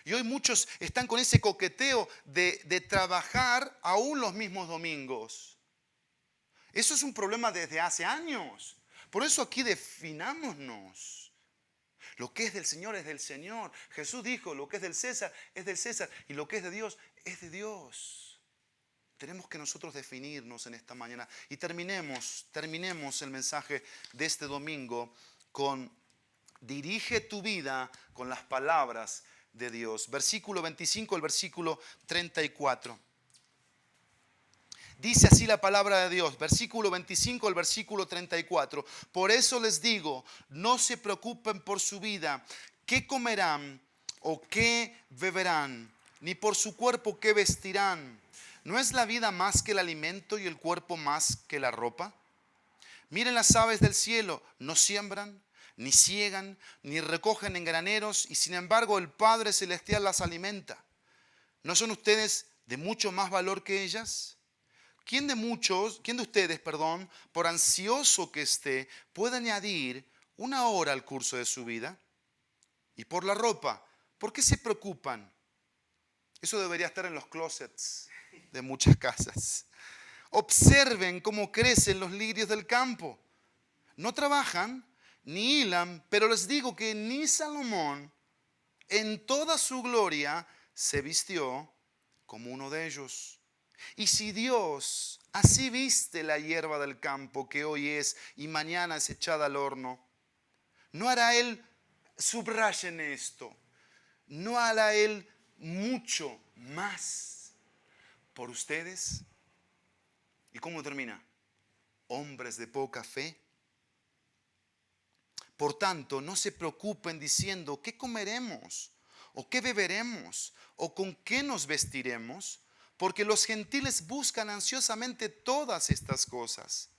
Y hoy muchos están con ese coqueteo de trabajar aún los mismos domingos. Eso es un problema desde hace años. Por eso aquí definámonos. Lo que es del Señor es del Señor. Jesús dijo, lo que es del César es del César y lo que es de Dios es de Dios. Tenemos que nosotros definirnos en esta mañana. Y terminemos el mensaje de este domingo con dirige tu vida con las palabras de Dios. Versículo 25, el versículo 34. Dice así la palabra de Dios, versículo 25 al versículo 34. Por eso les digo, no se preocupen por su vida, qué comerán o qué beberán, ni por su cuerpo qué vestirán. ¿No es la vida más que el alimento y el cuerpo más que la ropa? Miren las aves del cielo, no siembran, ni ciegan, ni recogen en graneros, y sin embargo el Padre Celestial las alimenta. ¿No son ustedes de mucho más valor que ellas? ¿Quién de ustedes, por ansioso que esté, puede añadir una hora al curso de su vida? Y por la ropa, ¿por qué se preocupan? Eso debería estar en los closets de muchas casas. Observen cómo crecen los lirios del campo. No trabajan ni hilan, pero les digo que ni Salomón en toda su gloria se vistió como uno de ellos. Y si Dios así viste la hierba del campo que hoy es y mañana es echada al horno, ¿no hará Él, subrayen esto, no hará Él mucho más por ustedes? ¿Y cómo termina? Hombres de poca fe. Por tanto, no se preocupen diciendo, ¿qué comeremos? ¿O qué beberemos? ¿O con qué nos vestiremos? Porque los gentiles buscan ansiosamente todas estas cosas,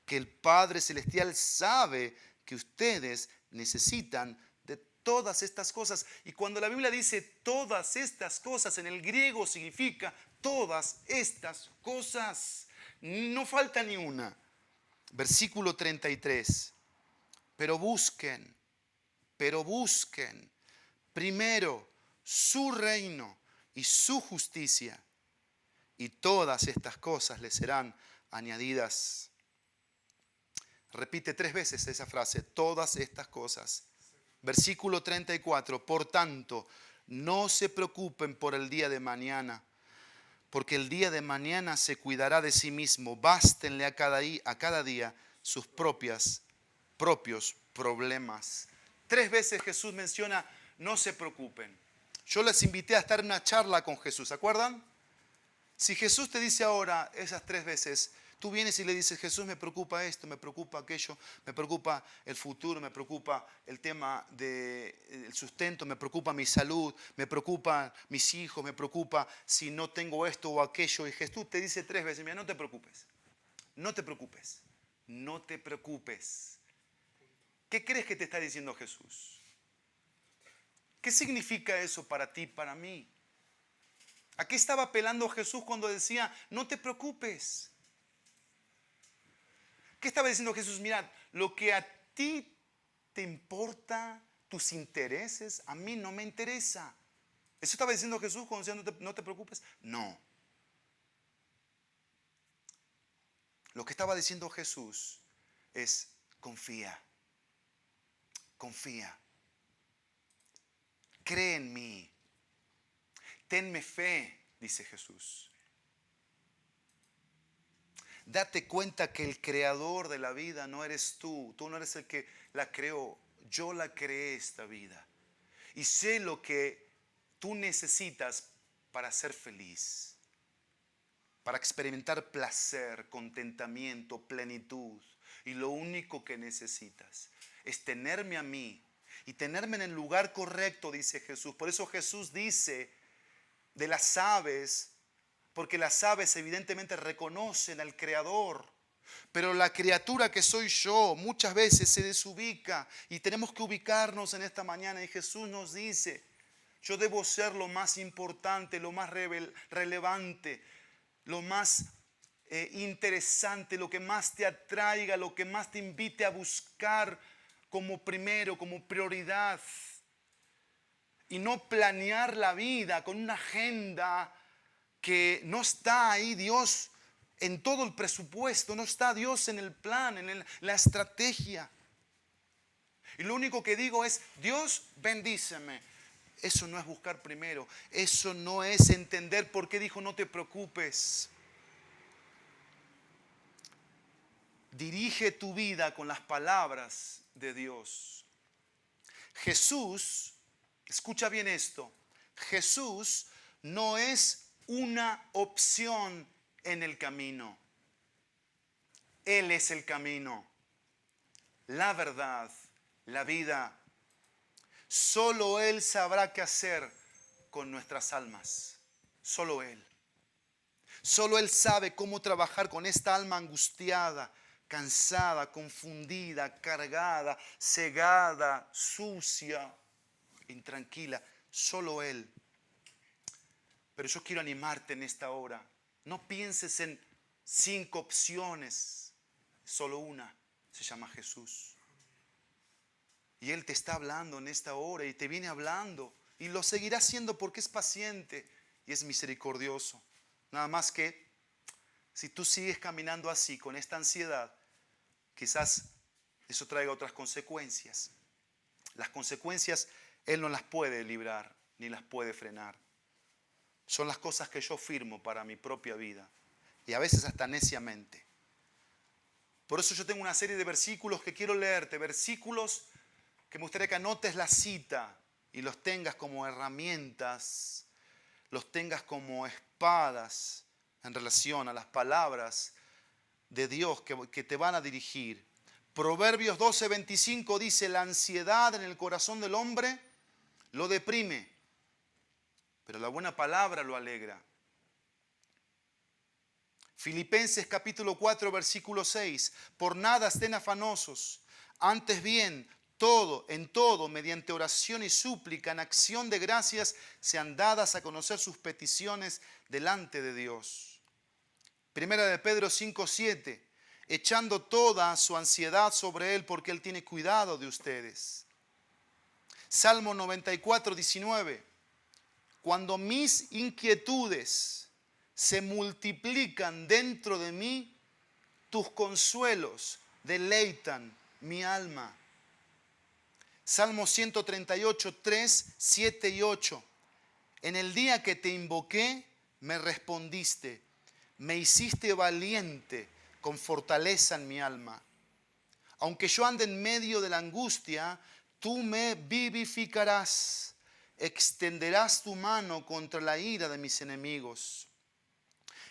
que el Padre Celestial sabe que ustedes necesitan de todas estas cosas. Y cuando la Biblia dice todas estas cosas, en el griego significa todas estas cosas. No falta ni una. Versículo 33. Pero busquen primero su reino y su justicia, y todas estas cosas les serán añadidas. Repite 3 veces esa frase, todas estas cosas. Versículo 34, por tanto, no se preocupen por el día de mañana, porque el día de mañana se cuidará de sí mismo. Bástenle a cada día sus propios problemas. 3 veces Jesús menciona, no se preocupen. Yo les invité a estar en una charla con Jesús, ¿se acuerdan? Si Jesús te dice ahora esas 3 veces, tú vienes y le dices, Jesús, me preocupa esto, me preocupa aquello, me preocupa el futuro, me preocupa el tema del sustento, me preocupa mi salud, me preocupa mis hijos, me preocupa si no tengo esto o aquello. Y Jesús te dice 3 veces, mira, no te preocupes, no te preocupes, no te preocupes. ¿Qué crees que te está diciendo Jesús? ¿Qué significa eso para ti, para mí? ¿A qué estaba apelando Jesús cuando decía, no te preocupes? ¿Qué estaba diciendo Jesús? Mira, lo que a ti te importa, tus intereses, a mí no me interesa. ¿Eso estaba diciendo Jesús cuando decía, no te preocupes? No. Lo que estaba diciendo Jesús es, confía. Confía. Cree en mí. Tenme fe, dice Jesús. Date cuenta que el creador de la vida no eres tú. Tú no eres el que la creó. Yo la creé esta vida. Y sé lo que tú necesitas para ser feliz. Para experimentar placer, contentamiento, plenitud. Y lo único que necesitas es tenerme a mí y tenerme en el lugar correcto, dice Jesús. Por eso Jesús dice de las aves, porque las aves evidentemente reconocen al Creador, pero la criatura que soy yo muchas veces se desubica y tenemos que ubicarnos en esta mañana. Y Jesús nos dice, yo debo ser lo más importante, lo más relevante, lo más interesante, lo que más te atraiga, lo que más te invite a buscar como primero, como prioridad. Y no planear la vida con una agenda que no está ahí Dios en todo el presupuesto, no está Dios en el plan, en la estrategia. Y lo único que digo es, Dios bendíceme. Eso no es buscar primero, eso no es entender por qué dijo no te preocupes. Dirige tu vida con las palabras de Dios. Jesús, escucha bien esto, Jesús no es una opción en el camino. Él es el camino, la verdad, la vida. Solo Él sabrá qué hacer con nuestras almas. Solo Él. Solo Él sabe cómo trabajar con esta alma angustiada, cansada, confundida, cargada, cegada, sucia, intranquila. Solo Él. Pero yo quiero animarte en esta hora. No pienses en 5 opciones. Solo una. Se llama Jesús. Y Él te está hablando en esta hora y te viene hablando. Y lo seguirá haciendo porque es paciente y es misericordioso. Nada más que si tú sigues caminando así, con esta ansiedad, quizás eso traiga otras consecuencias. Las consecuencias Él no las puede librar ni las puede frenar. Son las cosas que yo firmo para mi propia vida. Y a veces hasta neciamente. Por eso yo tengo una serie de versículos que quiero leerte. Versículos que me gustaría que anotes la cita y los tengas como herramientas, los tengas como espadas en relación a las palabras de Dios que te van a dirigir. Proverbios 12:25 dice: la ansiedad en el corazón del hombre lo deprime, pero la buena palabra lo alegra. Filipenses capítulo 4 versículo 6: por nada estén afanosos, antes bien en todo, mediante oración y súplica, en acción de gracias, sean dadas a conocer sus peticiones delante de Dios. Primera de Pedro 5:7: echando toda su ansiedad sobre Él, porque Él tiene cuidado de ustedes. Salmo 94:19: cuando mis inquietudes se multiplican dentro de mí, tus consuelos deleitan mi alma. Salmo 138:3, 7 y 8: en el día que te invoqué, me respondiste, me hiciste valiente con fortaleza en mi alma. Aunque yo ande en medio de la angustia, tú me vivificarás, extenderás tu mano contra la ira de mis enemigos.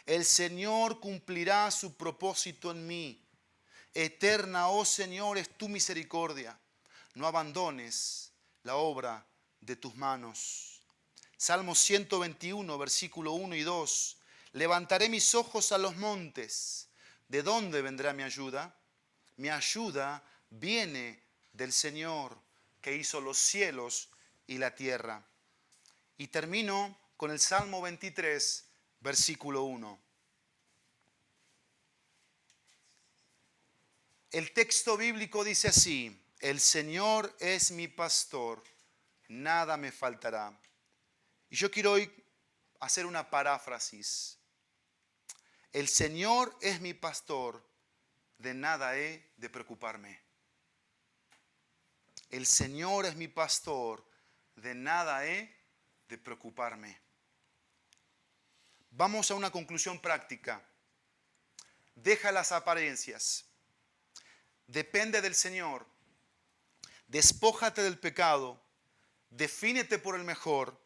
El Señor cumplirá su propósito en mí. Eterna, oh Señor, es tu misericordia. No abandones la obra de tus manos. Salmo 121, versículo 1 y 2. Levantaré mis ojos a los montes. ¿De dónde vendrá mi ayuda? Mi ayuda viene del Señor, que hizo los cielos y la tierra. Y termino con el Salmo 23, versículo 1. El texto bíblico dice así: el Señor es mi pastor, nada me faltará. Y yo quiero hoy hacer una paráfrasis. El Señor es mi pastor, de nada he de preocuparme. El Señor es mi pastor, de nada he de preocuparme. Vamos a una conclusión práctica. Deja las apariencias. Depende del Señor. Despójate del pecado. Defínete por el mejor.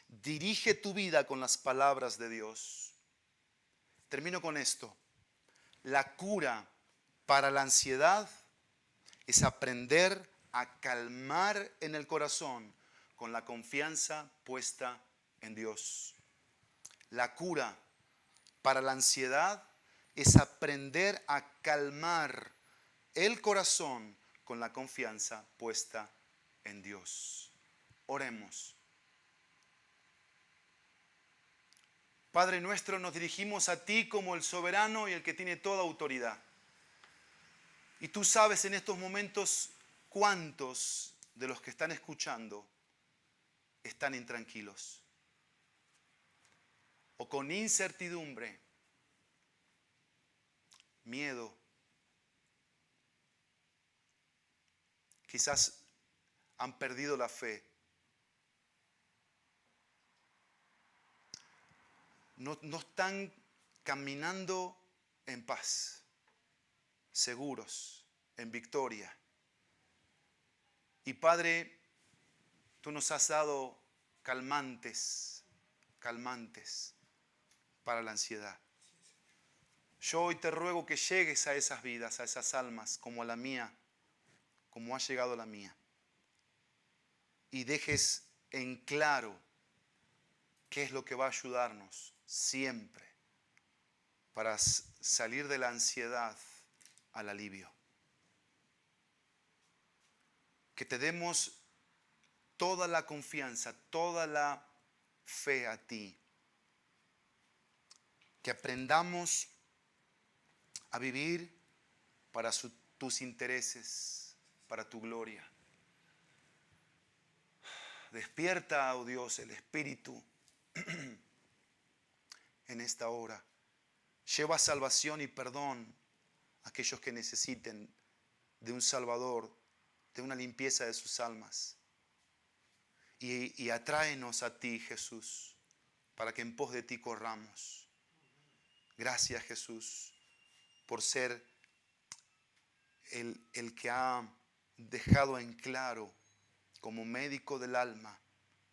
Dirige tu vida con las palabras de Dios. Termino con esto. La cura para la ansiedad es aprender a calmar en el corazón con la confianza puesta en Dios. La cura para la ansiedad es aprender a calmar el corazón con la confianza puesta en Dios. Oremos. Padre nuestro, nos dirigimos a ti como el soberano y el que tiene toda autoridad. Y tú sabes en estos momentos cuántos de los que están escuchando están intranquilos o con incertidumbre, miedo. Quizás han perdido la fe. No están caminando en paz, seguros, en victoria. Y Padre, tú nos has dado calmantes para la ansiedad. Yo hoy te ruego que llegues a esas vidas, a esas almas, como a la mía, como ha llegado la mía. Y dejes en claro qué es lo que va a ayudarnos siempre para salir de la ansiedad al alivio. Que te demos toda la confianza, toda la fe a ti. Que aprendamos a vivir para tus intereses, para tu gloria. Despierta, oh Dios, el Espíritu en esta hora. Lleva salvación y perdón a aquellos que necesiten de un Salvador, de una limpieza de sus almas. Y atráenos a ti, Jesús, para que en pos de ti corramos. Gracias, Jesús, por ser el que ha dejado en claro como médico del alma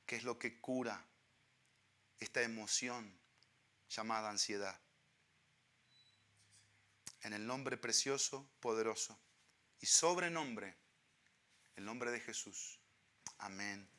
qué es lo que cura esta emoción llamada ansiedad. En el nombre precioso, poderoso y sobrenombre, el nombre de Jesús. Amén.